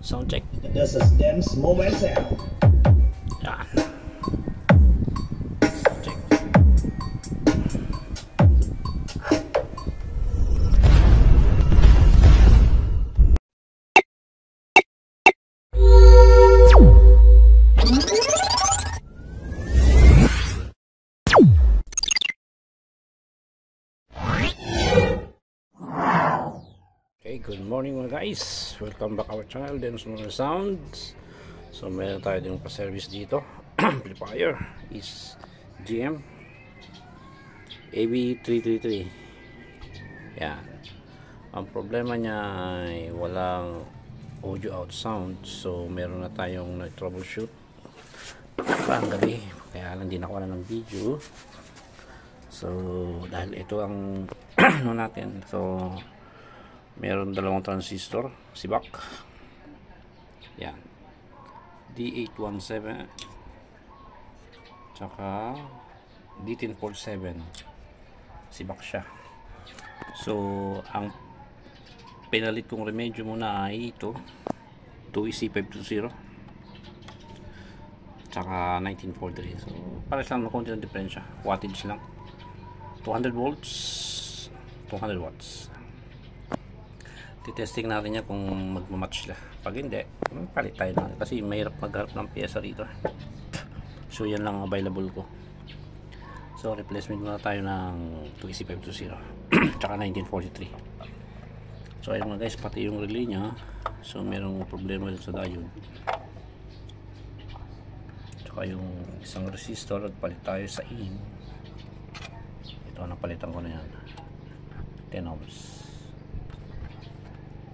Sound check. Das ist Dems Moment Sound. Yan. Sound check. Okay, good morning mga guys. Welcome back our channel, Dems Moment Sounds. So meron tayo din pa-service dito. Amplifier is GM AB333. Yan. Ang problema niya ay walang audio out sound. So meron na tayong nag-troubleshoot ang gabi. Kaya lang di nakuha na ng video. So dahil ito ang ano natin. So meron dalawang transistor, sibak. Yan. D817 tsaka D1047 sibak siya. So ang pinalit kong remedyo muna ay ito 2EC520 tsaka 1943. So pares lang ng konti ng diferensya, wattage lang. 200 volts 200 watts. Titesting natin niya kung magmamatch sila. Pag hindi, palit tayo na. Kasi mahirap magharap ng pyesa rito. So yan lang available ko. So replacement muna tayo ng 2EC520 tsaka 1943. So ayun mga guys, pati yung relay nya. So merong problema sa diode. Tsaka yung isang resistor, nagpalit tayo sa in. Ito, napalitan ko na yan. 10 ohms.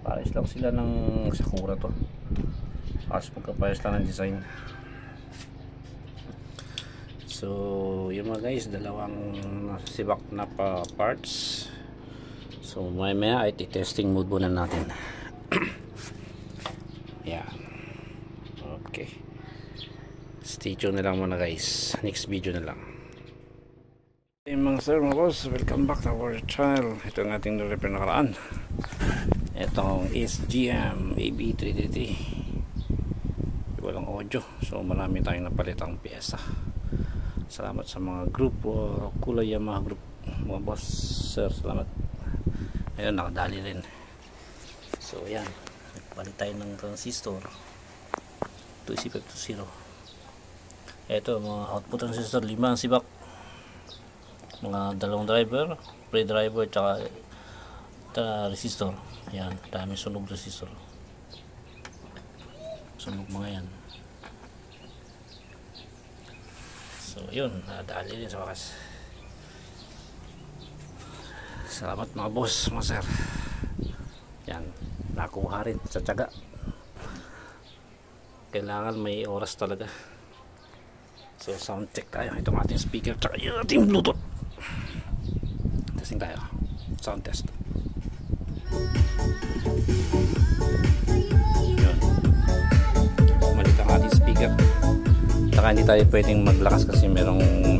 Pares lang sila ng Sakura to. Pares pagkapares lang ng design. So yun mga guys, dalawang sibak na pa parts. So maya ay testing mode muna natin. Yeah. Okay, stay tuned na lang muna guys, next video na lang. Hey mga sir, mga boss, welcome back to our channel. Ito ang ating repair nakaraan. Itong is GM AB333. Walang audio, so marami tayong napalitang pyesa. Salamat sa mga group o kulay Yamaha group, mga boss sir, salamat. Ayun, nakadali rin. So yan, nagpalit tayo ng transistor 2EC520. Ito mga output transistor, 5 ang sibak, mga dalawang driver, pre-driver tsaka resistor. Yan, dami sunog resistor. Sunog mga yan. So yun, nadali rin sa wakas. Salamat mga boss, mga sir. Yan, nakuha rin sa tiyaga. Kailangan may oras talaga. So sound check tayo. Itong ating speaker tsaka yung ating bluetooth. Testing tayo. Sound test. Yun. Malit ang ating speaker. Saka hindi tayo pwedeng maglakas kasi may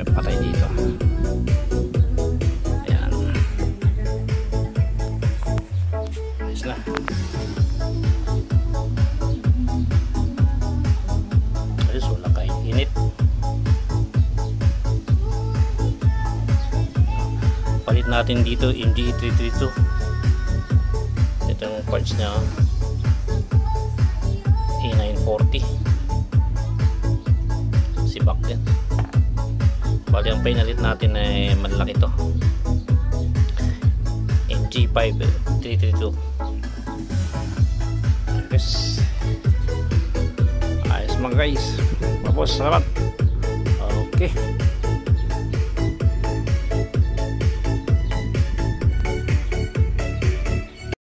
patay dito. Ayan. Ayos na. Ayos, wala kain init. Palit natin dito MG332. Ito yung parts nya, A940 sibak din. Bali ang pinalit natin ay malaki to, MG5332. Yes, ayos mga guys, mapos, salamat. Okay.